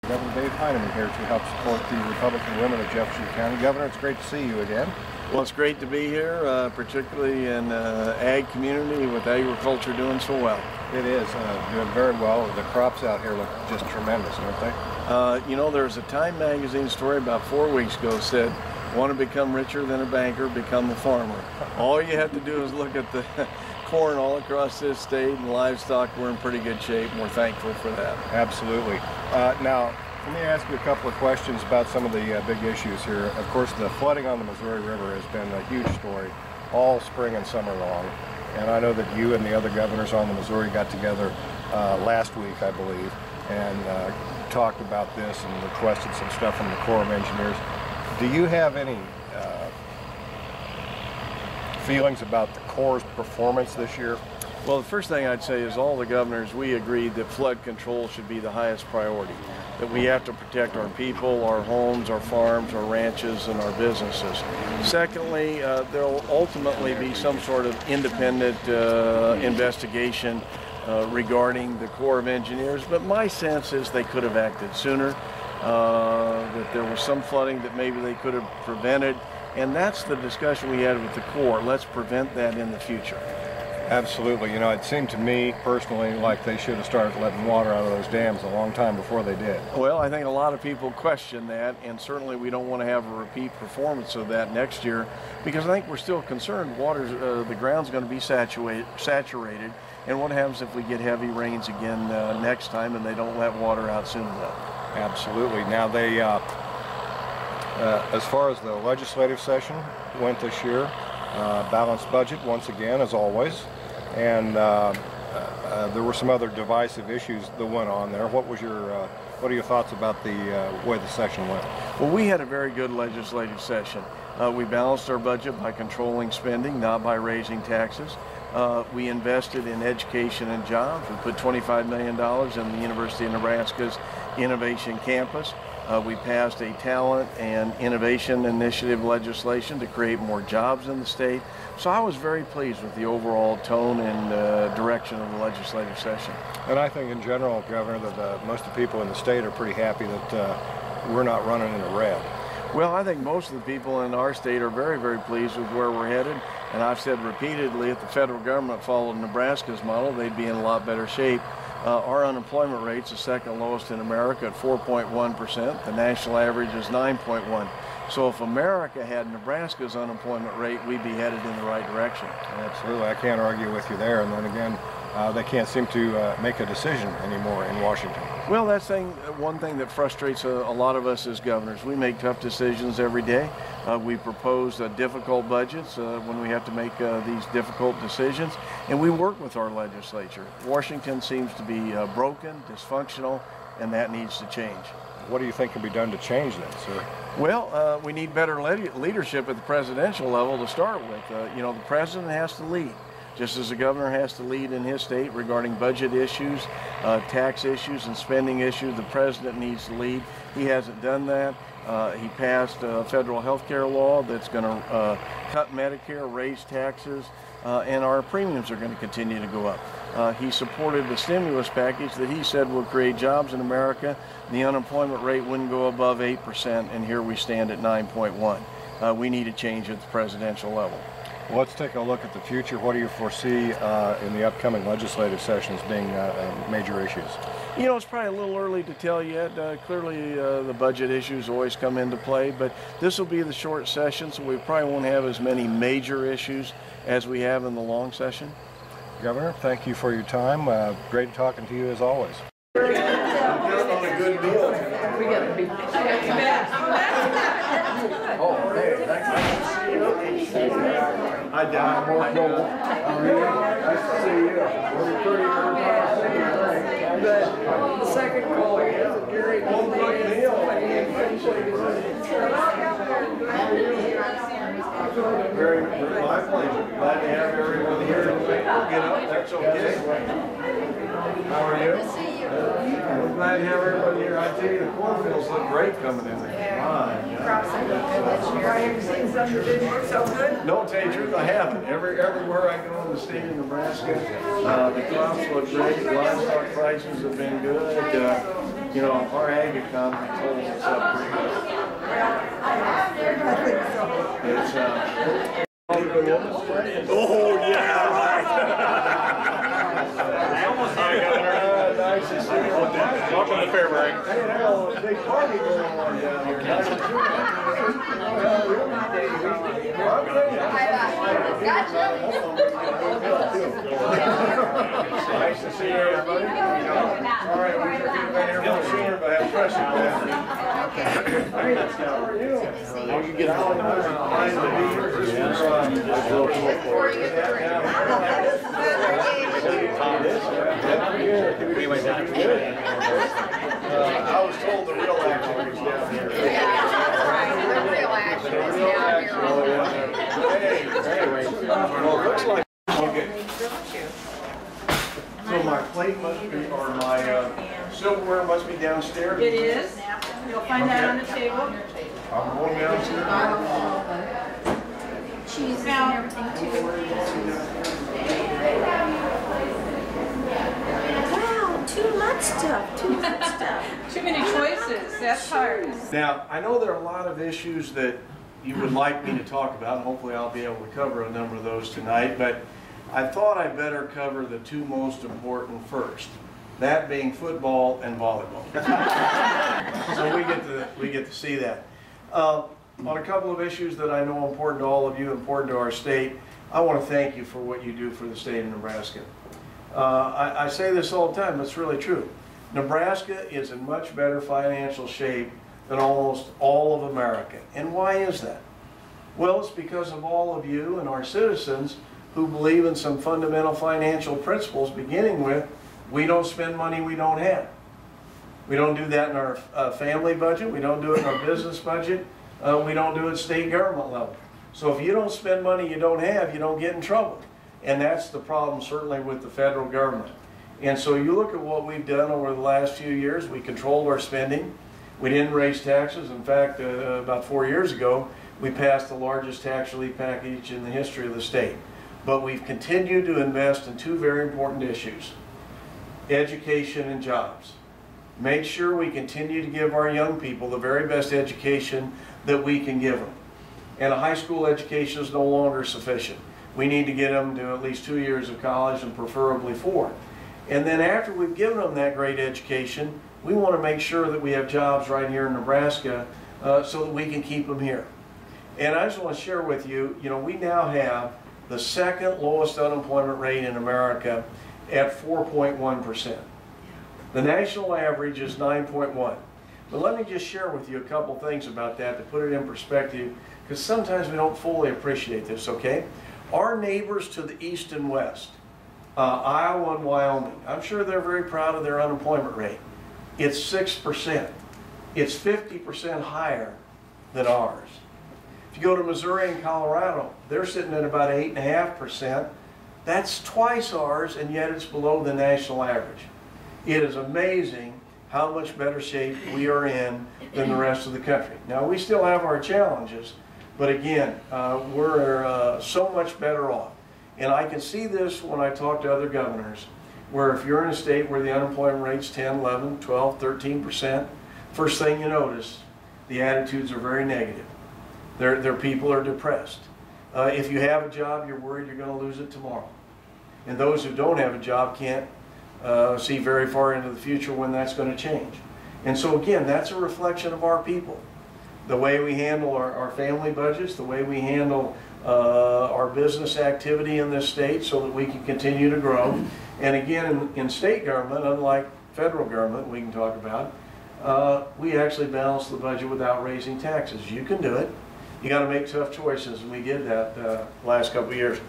Governor Dave Heineman here to help support the Republican women of Jefferson County. Governor, it's great to see you again. Well, it's great to be here, particularly in ag community with agriculture doing so well. It is doing very well. The crops out here look just tremendous, don't they? You know, there's a Time magazine story about 4 weeks ago said, want to become richer than a banker, become a farmer. All you have to do is look at the corn all across this state, and livestock, we're in pretty good shape, and we're thankful for that. Absolutely. Now, let me ask you a couple of questions about some of the big issues here. Of course, the flooding on the Missouri River has been a huge story all spring and summer long. And I know that you and the other governors on the Missouri got together last week, I believe, and talked about this and requested some stuff from the Corps of Engineers. Do you have any feelings about the Corps' performance this year? Well, the first thing I'd say is all the governors, we agreed that flood control should be the highest priority, that we have to protect our people, our homes, our farms, our ranches, and our businesses. Secondly, there will ultimately be some sort of independent investigation regarding the Corps of Engineers, but my sense is they could have acted sooner, that there was some flooding that maybe they could have prevented, and that's the discussion we had with the Corps. Let's prevent that in the future. Absolutely. You know, it seemed to me personally like they should have started letting water out of those dams a long time before they did. Well, I think a lot of people question that, and certainly we don't want to have a repeat performance of that next year, because I think we're still concerned the ground's going to be saturated, and what happens if we get heavy rains again next time and they don't let water out soon enough? Absolutely. Now, they, as far as the legislative session went this year, balanced budget once again, as always, and there were some other divisive issues that went on there. What are your thoughts about the way the session went? Well, we had a very good legislative session. We balanced our budget by controlling spending, not by raising taxes. We invested in education and jobs. We put $25 million in the University of Nebraska's Innovation Campus. We passed a talent and innovation initiative legislation to create more jobs in the state. So I was very pleased with the overall tone and direction of the legislative session. And I think in general, Governor, that most of the people in the state are pretty happy that we're not running in the red. Well, I think most of the people in our state are very, very pleased with where we're headed. And I've said repeatedly, if the federal government followed Nebraska's model, they'd be in a lot better shape. Our unemployment rate's the second lowest in America at 4.1%. The national average is 9.1%. So if America had Nebraska's unemployment rate, we'd be headed in the right direction. Absolutely. I can't argue with you there. And then again, they can't seem to make a decision anymore in Washington. Well, that's one thing that frustrates a lot of us as governors. We make tough decisions every day. We propose difficult budgets when we have to make these difficult decisions, and we work with our legislature. Washington seems to be broken, dysfunctional, and that needs to change. What do you think can be done to change that, sir? Well, we need better leadership at the presidential level to start with. You know, the president has to lead, just as the governor has to lead in his state regarding budget issues, tax issues, and spending issues. The president needs to lead. He hasn't done that. He passed a federal health care law that's going to cut Medicare, raise taxes, and our premiums are going to continue to go up. He supported the stimulus package that he said would create jobs in America. The unemployment rate wouldn't go above 8%, and here we stand at 9.1%. We need a change at the presidential level. Well, let's take a look at the future. What do you foresee in the upcoming legislative sessions being major issues? You know, it's probably a little early to tell yet. Clearly, the budget issues always come into play, but this will be the short session, so we probably won't have as many major issues as we have in the long session. Governor, thank you for your time. Great talking to you as always. Hi, Don. How are you? Nice to see you. Good. Second call. Gary. Very, my pleasure. Glad to have everyone here. Get up. That's okay. How are you? Good to see you. I'm glad to have everybody here. I tell you, the cornfields look great coming in there. Crops are good this year. I haven't seen some that didn't look so good. No, to tell you the truth, I haven't. Everywhere I go in the state of Nebraska, the crops look great. Livestock prices have been good. You know, our ag economy holds us up pretty good. It's, oh, yeah, right. Hi, Governor. Nice to see you. Welcome to Fairbank. Hey, now, a big party going on down here. Nice to see you. Nice to see everybody. All right, we should get back here real sooner, but I have pressure. Hey, how are you? Now you get out nice to be here. I was told the real action was down here. The real action is down here. Hey, anyway, well, it looks like okay. So my plate must be, or my silverware must be downstairs. It is. You'll find that on the table. I'm going downstairs. Cheese and everything too. Wow, too much stuff, too much stuff. Too many choices. That's hard. Now, I know there are a lot of issues that you would like me to talk about. Hopefully I'll be able to cover a number of those tonight, but I thought I'd better cover the two most important first, that being football and volleyball. So we get to see that. On a couple of issues that I know are important to all of you, important to our state, I want to thank you for what you do for the state of Nebraska. I say this all the time, but it's really true. Nebraska is in much better financial shape than almost all of America. And why is that? Well, it's because of all of you and our citizens who believe in some fundamental financial principles, beginning with, we don't spend money we don't have. We don't do that in our family budget. We don't do it in our business budget. We don't do it at state government level. So if you don't spend money you don't have, you don't get in trouble. And that's the problem certainly with the federal government. And so you look at what we've done over the last few years. We controlled our spending. We didn't raise taxes. In fact, about 4 years ago, we passed the largest tax relief package in the history of the state. But we've continued to invest in two very important issues: education and jobs. Make sure we continue to give our young people the very best education that we can give them. And a high school education is no longer sufficient. We need to get them to at least 2 years of college and preferably 4. And then after we've given them that great education, we want to make sure that we have jobs right here in Nebraska so that we can keep them here. And I just want to share with you, we now have the second lowest unemployment rate in America at 4.1%. The national average is 9.1. But let me just share with you a couple things about that to put it in perspective, because sometimes we don't fully appreciate this, okay? Our neighbors to the east and west, Iowa and Wyoming, I'm sure they're very proud of their unemployment rate. It's 6%. It's 50% higher than ours. If you go to Missouri and Colorado, they're sitting at about 8.5%. That's twice ours, and yet it's below the national average. It is amazing how much better shape we are in than the rest of the country. Now, we still have our challenges, but again, we're so much better off. And I can see this when I talk to other governors, where if you're in a state where the unemployment rate's 10, 11, 12, 13%, first thing you notice, the attitudes are very negative. Their people are depressed. If you have a job, you're worried you're going to lose it tomorrow. And those who don't have a job can't see very far into the future when that's going to change. And so again, that's a reflection of our people. The way we handle our family budgets, the way we handle our business activity in this state so that we can continue to grow. And again, in state government, unlike federal government we can talk about, we actually balance the budget without raising taxes. You can do it. You got to make tough choices, and we did that last couple of years.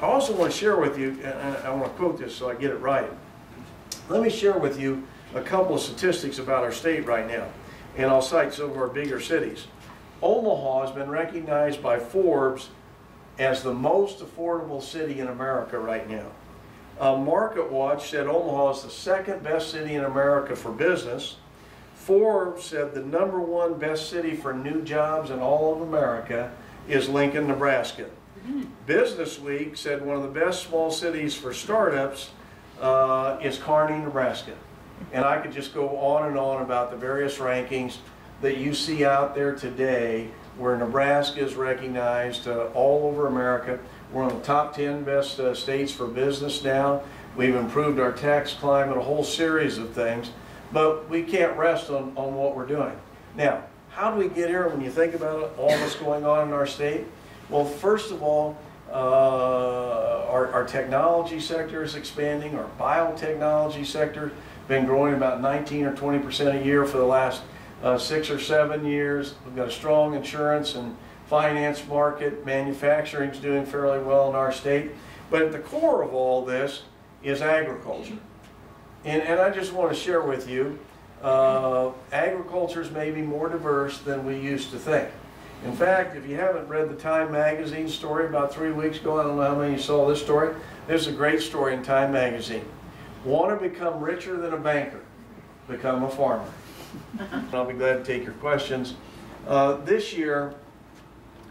I also want to share with you, and I want to quote this so I get it right. Let me share with you a couple of statistics about our state right now, and I'll cite some of our bigger cities. Omaha has been recognized by Forbes as the most affordable city in America right now. Market Watch said Omaha is the second best city in America for business. Forbes said the #1 best city for new jobs in all of America is Lincoln, Nebraska. Business Week said one of the best small cities for startups is Kearney, Nebraska. And I could just go on and on about the various rankings that you see out there today where Nebraska is recognized all over America. We're on the top 10 best states for business now. We've improved our tax climate, a whole series of things, but we can't rest on what we're doing. Now, how do we get here when you think about it, all that's going on in our state? Well, first of all, our technology sector is expanding. Our biotechnology sector has been growing about 19 or 20% a year for the last 6 or 7 years. We've got a strong insurance and finance market. Manufacturing is doing fairly well in our state. But at the core of all this is agriculture. And I just want to share with you, agriculture is maybe more diverse than we used to think. In fact, if you haven't read the Time magazine story about 3 weeks ago, I don't know how many you saw this story. There's a great story in Time magazine. Want to become richer than a banker? Become a farmer. I'll be glad to take your questions. This year,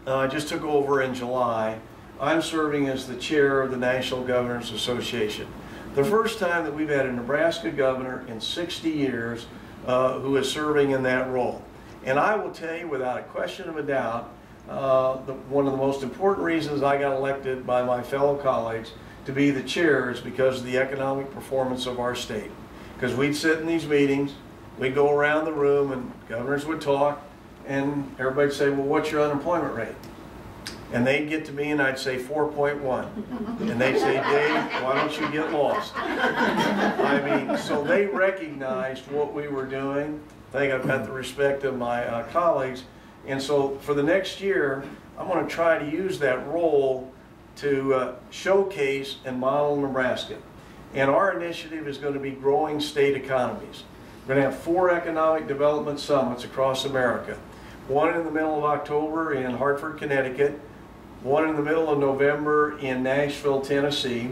I just took over in July. I'm serving as the chair of the National Governors Association. The first time that we've had a Nebraska governor in 60 years who is serving in that role. And I will tell you without a question of a doubt, one of the most important reasons I got elected by my fellow colleagues to be the chair is because of the economic performance of our state. Because we'd sit in these meetings, we'd go around the room and governors would talk, and everybody'd say, well, what's your unemployment rate? And they'd get to me and I'd say 4.1. And they'd say, Dave, why don't you get lost? I mean, so they recognized what we were doing. I think I've got the respect of my colleagues. And so for the next year, I'm going to try to use that role to showcase and model Nebraska. And our initiative is going to be growing state economies. We're going to have 4 economic development summits across America. One in the middle of October in Hartford, Connecticut. One in the middle of November in Nashville, Tennessee.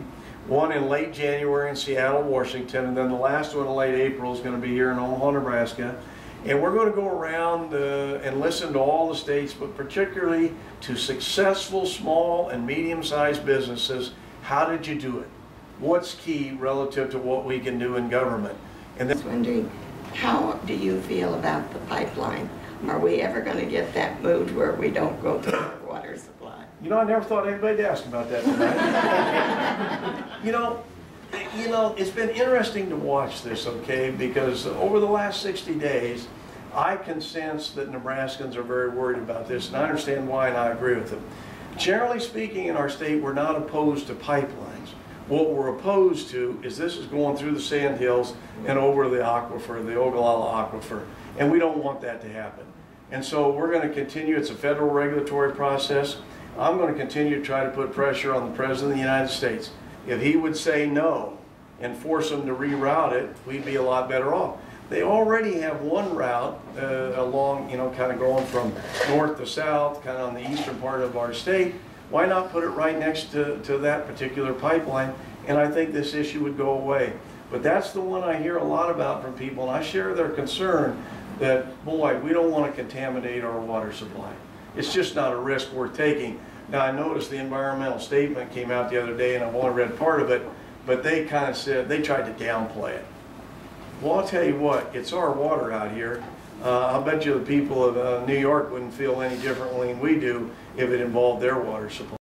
One in late January in Seattle, Washington. And then the last one in late April is going to be here in Omaha, Nebraska. And we're going to go around and listen to all the states, but particularly to successful small and medium-sized businesses. How did you do it? What's key relative to what we can do in government? And then, I was wondering, how do you feel about the pipeline? Are we ever going to get that moved where we don't go through our water supply? you know, I never thought anybody'd ask about that tonight. you know, it's been interesting to watch this, okay, because over the last 60 days, I can sense that Nebraskans are very worried about this, and I understand why, and I agree with them. Generally speaking, in our state, we're not opposed to pipelines. What we're opposed to is this is going through the sandhills and over the aquifer, the Ogallala Aquifer, and we don't want that to happen. And so we're going to continue. It's a federal regulatory process. I'm going to continue to try to put pressure on the President of the United States. If he would say no and force them to reroute it, we'd be a lot better off. They already have one route along, kind of going from north to south, kind of on the eastern part of our state. Why not put it right next to that particular pipeline? And I think this issue would go away. But that's the one I hear a lot about from people, and I share their concern that, boy, we don't want to contaminate our water supply. It's just not a risk worth taking. Now, I noticed the environmental statement came out the other day, and I've only read part of it, but they kind of said, they tried to downplay it. Well, I'll tell you what, it's our water out here. I'll bet you the people of New York wouldn't feel any differently than we do if it involved their water supply.